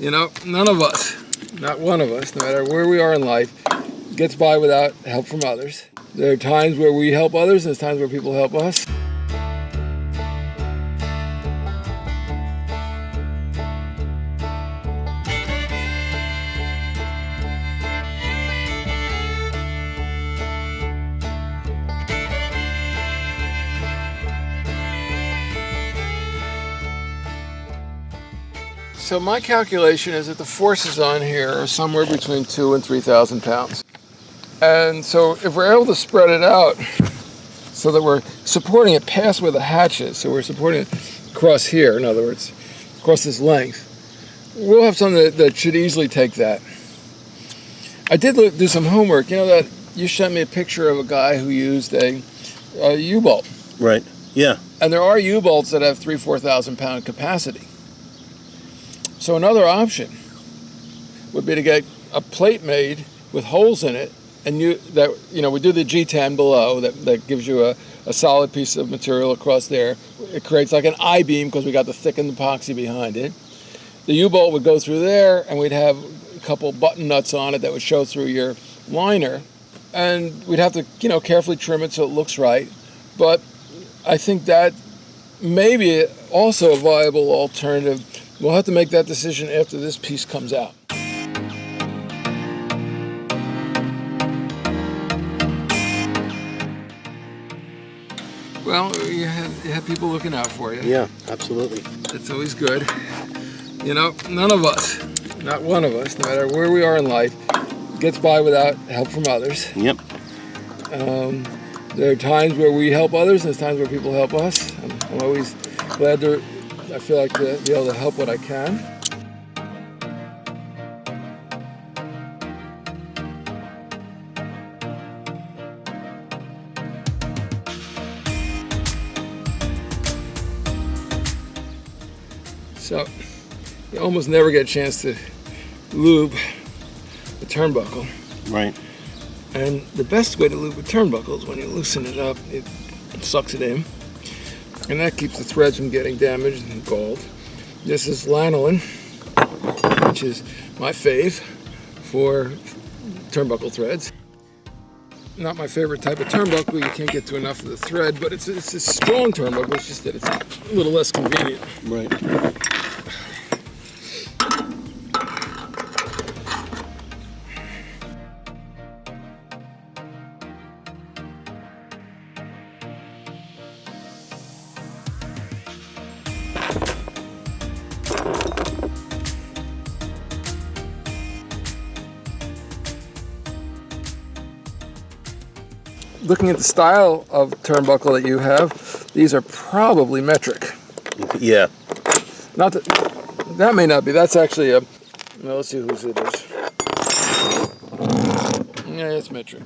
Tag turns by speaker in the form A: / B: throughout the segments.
A: You know, none of us, not one of us, no matter where we are in life, gets by without help from others. There are times where we help others, and there's times where people help us. So my calculation is that the forces on here are somewhere between 2,000 and 3,000 pounds. And so if we're able to spread it out so that we're supporting it past where the hatch is, so we're supporting it across here, in other words, across this length, we'll have something that should easily take that. I did do some homework. You know that you sent me a picture of a guy who used a U-bolt.
B: Right, yeah.
A: And there are U-bolts that have 3,000 to 4,000 pound capacity. So another option would be to get a plate made with holes in it, and we do the G10 below that gives you a solid piece of material across there. It creates like an I-beam because we got the thickened epoxy behind it. The U-bolt would go through there, and we'd have a couple button nuts on it that would show through your liner, and we'd have to carefully trim it so it looks right. But I think that may be also a viable alternative. We'll have to make that decision after this piece comes out. Well, you have people looking out for you.
B: Yeah, absolutely.
A: It's always good. You know, none of us, not one of us, no matter where we are in life, gets by without help from others.
B: Yep.
A: There are times where we help others, and there's times where people help us. I'm always glad I feel like to be able to help what I can. So you almost never get a chance to lube the turnbuckle.
B: Right.
A: And the best way to lube a turnbuckle is when you loosen it up, it sucks it in. And that keeps the threads from getting damaged and galled. This is lanolin, which is my fave for turnbuckle threads. Not my favorite type of turnbuckle. You can't get to enough of the thread, but it's a strong turnbuckle. It's just that it's a little less convenient.
B: Right.
A: Looking at the style of turnbuckle that you have, these are probably metric.
B: Yeah.
A: Not that may not be. That's actually a. Well, let's see whose it is. Yeah, it's metric.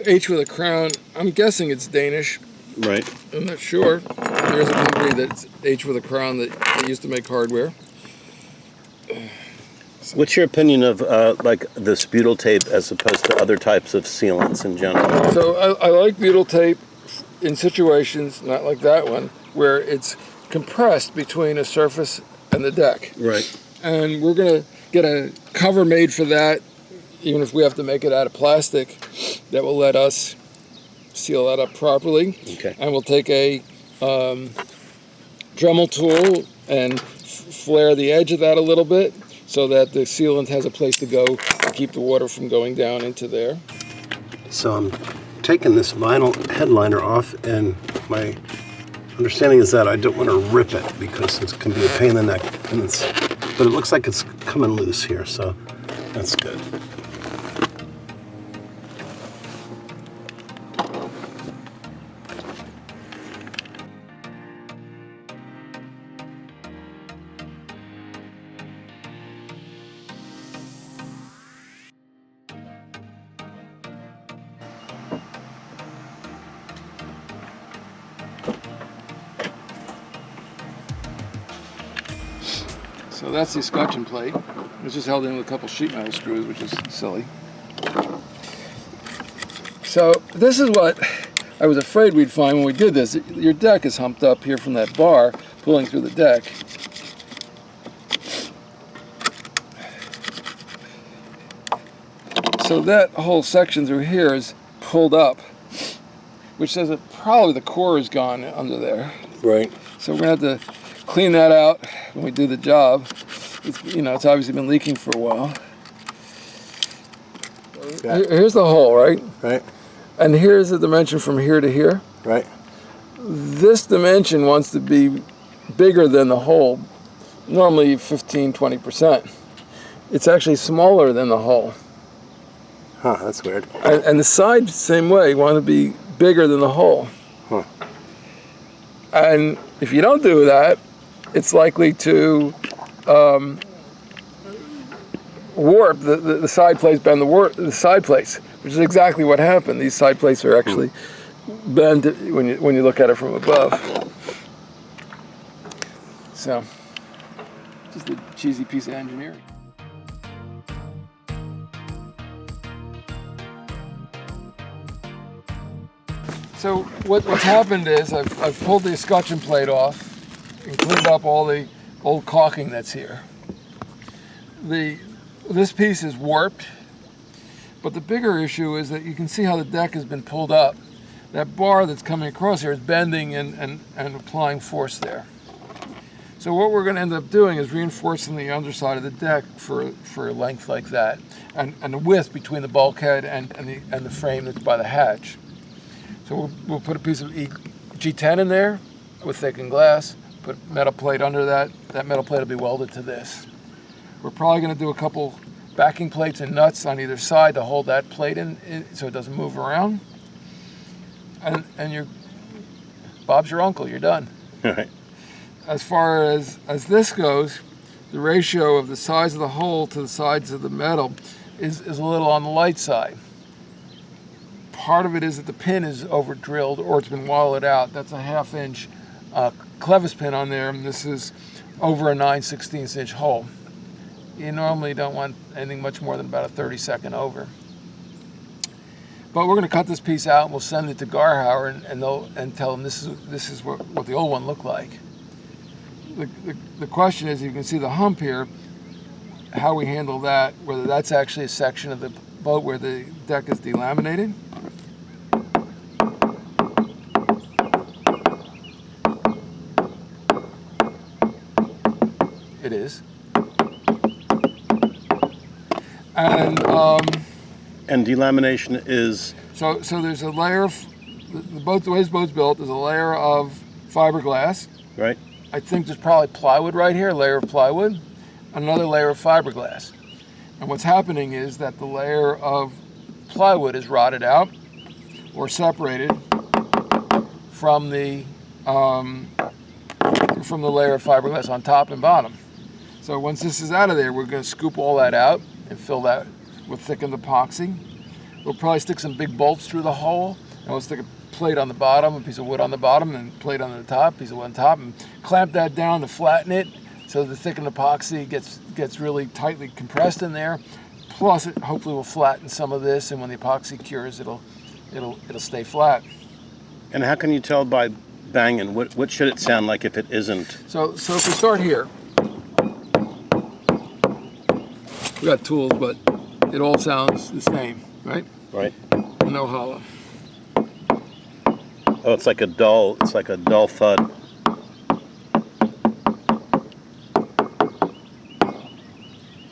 A: H with a crown. I'm guessing it's Danish.
B: Right.
A: I'm not sure. There's a company that's H with a crown that used to make hardware.
B: What's your opinion of like this butyl tape as opposed to other types of sealants in general?
A: So I like butyl tape in situations, not like that one, where it's compressed between a surface and the deck.
B: Right.
A: And we're going to get a cover made for that, even if we have to make it out of plastic, that will let us seal that up properly.
B: Okay.
A: And we'll take a Dremel tool and flare the edge of that a little bit, so that the sealant has a place to go to keep the water from going down into there.
B: So I'm taking this vinyl headliner off, and my understanding is that I don't want to rip it because it can be a pain in the neck. But it looks like it's coming loose here, so that's good.
A: So that's the escutcheon plate. It's just held in with a couple sheet metal screws, which is silly. So this is what I was afraid we'd find when we did this. Your deck is humped up here from that bar pulling through the deck. So that whole section through here is pulled up, which says that probably the core is gone under there.
B: Right.
A: So we're going to have to clean that out when we do the job. It's, you know, it's obviously been leaking for a while.
B: Yeah.
A: Here's the hole, right?
B: Right.
A: And here's the dimension from here to here.
B: Right.
A: This dimension wants to be bigger than the hole, normally 15–20%. It's actually smaller than the hole.
B: Huh, that's weird.
A: And the side, same way, want to be bigger than the hole.
B: Huh.
A: And if you don't do that, it's likely to warp the side plates, bend the side plates, which is exactly what happened. These side plates are actually bent when you look at it from above. So, just a cheesy piece of engineering. So what's happened is I've pulled the escutcheon plate off and cleaned up all the old caulking that's here. This piece is warped, but the bigger issue is that you can see how the deck has been pulled up. That bar that's coming across here is bending and applying force there. So what we're going to end up doing is reinforcing the underside of the deck for a length like that, and the width between the bulkhead and the frame that's by the hatch. So we'll put a piece of G10 in there with thickened glass, put a metal plate under that. That metal plate will be welded to this. We're probably going to do a couple backing plates and nuts on either side to hold that plate in so it doesn't move around. And Bob's your uncle, you're done.
B: All right.
A: As far as this goes, the ratio of the size of the hole to the sides of the metal is a little on the light side. Part of it is that the pin is over drilled or it's been wallowed out. That's a 1/2 inch clevis pin on there, and this is over a 9/16 inch hole. You normally don't want anything much more than about a 32nd over. But we're going to cut this piece out and we'll send it to Garhauer and tell them this is what the old one looked like. The question is, you can see the hump here, how we handle that, whether that's actually a section of the boat where the deck is delaminated. It is.
B: And delamination is?
A: So there's a layer of, the way this boat's built, there's a layer of fiberglass.
B: Right.
A: I think there's probably plywood right here, a layer of plywood, another layer of fiberglass. And what's happening is that the layer of plywood is rotted out or separated from the layer of fiberglass on top and bottom. So once this is out of there, we're going to scoop all that out and fill that with thickened epoxy. We'll probably stick some big bolts through the hole, and we'll stick a plate on the bottom, a piece of wood on the bottom, and a plate on the top, piece of wood on top, and clamp that down to flatten it so the thickened epoxy gets really tightly compressed in there. Plus, it hopefully will flatten some of this, and when the epoxy cures, it'll stay flat.
B: And how can you tell by banging? What should it sound like if it isn't?
A: So if we start here, we got tools, but it all sounds the same, right?
B: Right.
A: No hollow.
B: Oh, it's like a dull thud.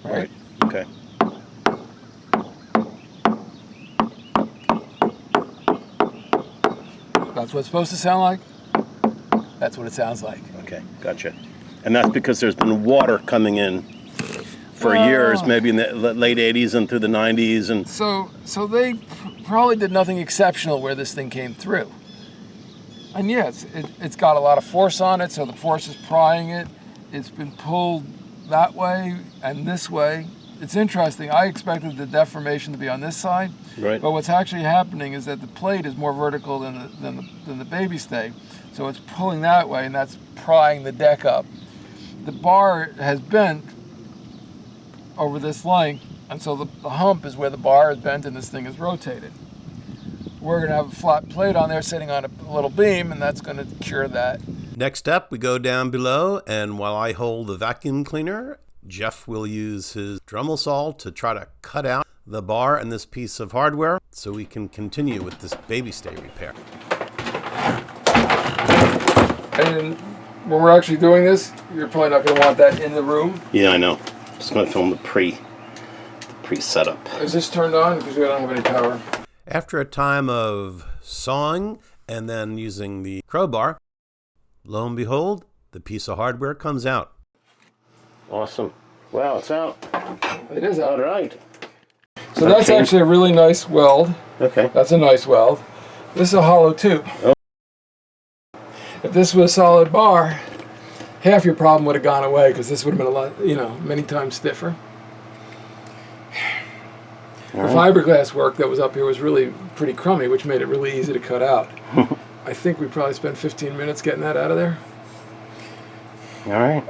A: Right.
B: Okay.
A: That's what it's supposed to sound like. That's what it sounds like.
B: Okay, gotcha. And that's because there's been water coming in for years, maybe in the late 80s and through the 90s, and
A: so they probably did nothing exceptional where this thing came through. And yes, it's got a lot of force on it, so the force is prying it. It's been pulled that way and this way. It's interesting. I expected the deformation to be on this side,
B: right.
A: But what's actually happening is that the plate is more vertical than the baby stay, so it's pulling that way, and that's prying the deck up. The bar has bent over this length, and so the hump is where the bar is bent and this thing is rotated. We're going to have a flat plate on there sitting on a little beam, and that's going to cure that.
C: Next up, we go down below, and while I hold the vacuum cleaner, Jeff will use his Dremel saw to try to cut out the bar and this piece of hardware so we can continue with this baby stay repair.
A: And when we're actually doing this, you're probably not going to want that in the room.
B: Yeah, I know. Just going to film the pre-setup.
A: Is this turned on? Because we don't have any power.
C: After a time of sawing and then using the crowbar, lo and behold, the piece of hardware comes out.
B: Awesome. Wow, it's out.
A: It is out.
B: All right.
A: So that's actually a really nice weld.
B: Okay.
A: That's a nice weld. This is a hollow tube.
B: Oh.
A: If this was a solid bar, half your problem would have gone away because this would have been a lot, many times stiffer. The fiberglass work that was up here was really pretty crummy, which made it really easy to cut out. I think we probably spent 15 minutes getting that out of there.
B: All right.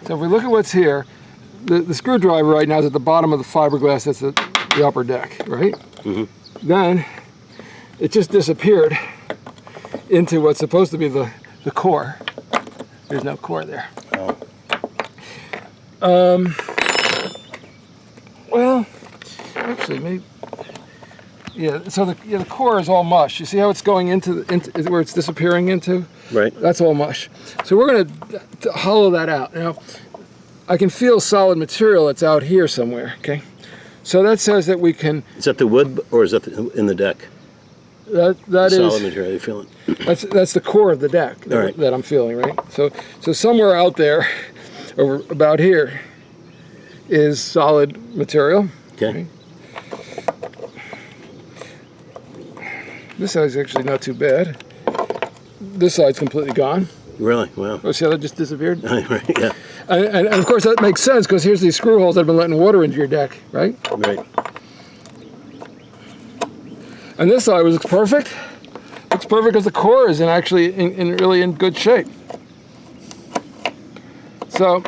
A: So if we look at what's here, the screwdriver right now is at the bottom of the fiberglass. That's the upper deck, right? Mm-hmm. Then it just disappeared into what's supposed to be the core. There's no core there.
B: Oh.
A: Well, actually, maybe. Yeah. So the core is all mush. You see how it's going into where it's disappearing into?
B: Right.
A: That's all mush. So we're going to hollow that out. Now, I can feel solid material that's out here somewhere. Okay. So that says that we can.
B: Is that the wood or is that in the deck?
A: That is
B: solid material you're feeling.
A: That's the core of the deck that I'm feeling, right? So somewhere out there, over about here, is solid material.
B: Okay.
A: Right? This side's actually not too bad. This side's completely gone.
B: Really? Wow.
A: Oh, see how that just disappeared?
B: Right, yeah.
A: And of course that makes sense because here's these screw holes that have been letting water into your deck, right?
B: Right.
A: And this side looks perfect. Looks perfect because the core is really in good shape. So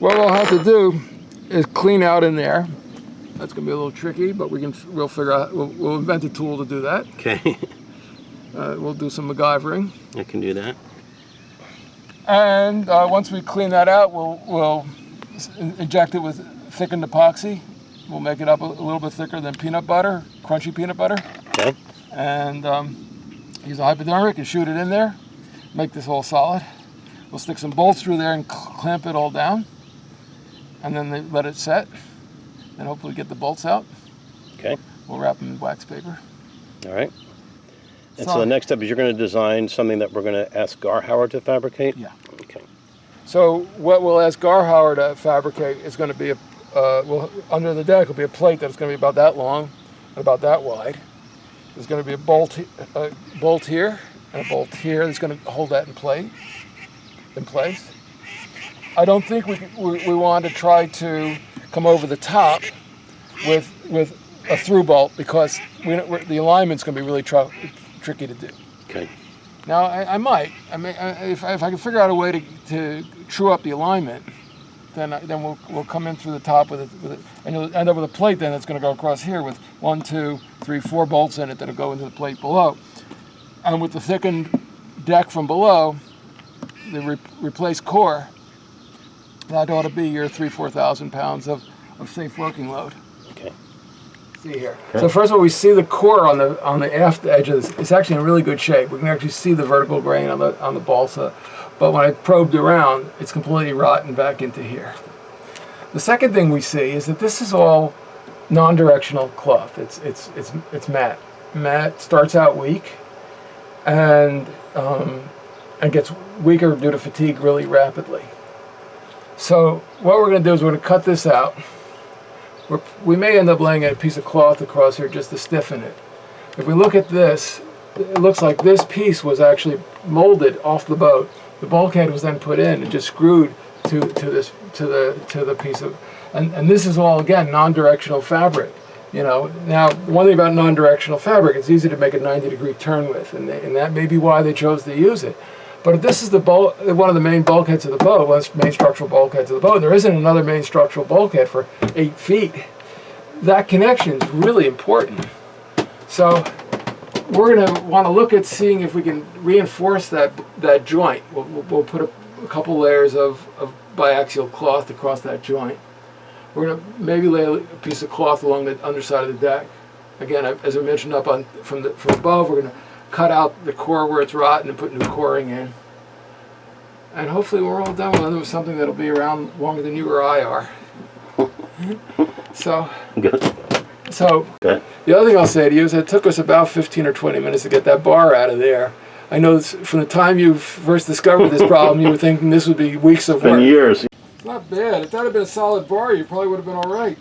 A: what we'll have to do is clean out in there. That's going to be a little tricky, but we'll figure out. We'll invent a tool to do that.
B: Okay.
A: We'll do some MacGyvering.
B: I can do that.
A: And once we clean that out, we'll inject it with thickened epoxy. We'll make it up a little bit thicker than peanut butter, crunchy peanut butter.
B: Okay.
A: And use a hypodermic and shoot it in there. Make this all solid. We'll stick some bolts through there and clamp it all down. And then let it set. And hopefully get the bolts out.
B: Okay.
A: We'll wrap them in wax paper.
B: All right. And so the next step is you're going to design something that we're going to ask Gar Howard to fabricate?
A: Yeah.
B: Okay.
A: So what we'll ask Gar Howard to fabricate is going to be under the deck will be a plate that's going to be about that long and about that wide. There's going to be a bolt here and a bolt here that's going to hold that in place. I don't think we want to try to come over the top with a through bolt because the alignment's going to be really tricky to do.
B: Okay.
A: Now I might. If I can figure out a way to true up the alignment, then we'll come in through the top with it, and you'll end up with a plate then that's going to go across here with 1, 2, 3, 4 bolts in it that'll go into the plate below, and with the thickened deck from below, the replaced core. That ought to be your 3,000-4,000 pounds of safe working load.
B: Okay.
A: See here. Okay. So first of all, we see the core on the aft edge of this. It's actually in really good shape. We can actually see the vertical grain on the balsa, but when I probed around, it's completely rotten back into here. The second thing we see is that this is all non-directional cloth. It's matte. Matte starts out weak, and gets weaker due to fatigue really rapidly. So what we're going to do is we're going to cut this out. We may end up laying a piece of cloth across here just to stiffen it. If we look at this, it looks like this piece was actually molded off the boat. The bulkhead was then put in and just screwed to the piece of, and this is all again non-directional fabric. Now one thing about non-directional fabric, it's easy to make a 90-degree turn with, and that may be why they chose to use it. But if this is one of the main bulkheads of the boat, one of the main structural bulkheads of the boat, and there isn't another main structural bulkhead for 8 feet, that connection is really important. So we're going to want to look at seeing if we can reinforce that joint. We'll put a couple layers of biaxial cloth across that joint. We're going to maybe lay a piece of cloth along the underside of the deck. Again, as I mentioned up on from above, we're going to cut out the core where it's rotten and put new coring in. And hopefully we're all done with something that'll be around longer than you or I are. So,
B: Good.
A: So
B: Okay.
A: The other thing I'll say to you is it took us about 15 or 20 minutes to get that bar out of there. I know from the time you first discovered this problem, you were thinking this would be weeks of work.
B: Years.
A: It's not bad. If that had been a solid bar, you probably would have been all right.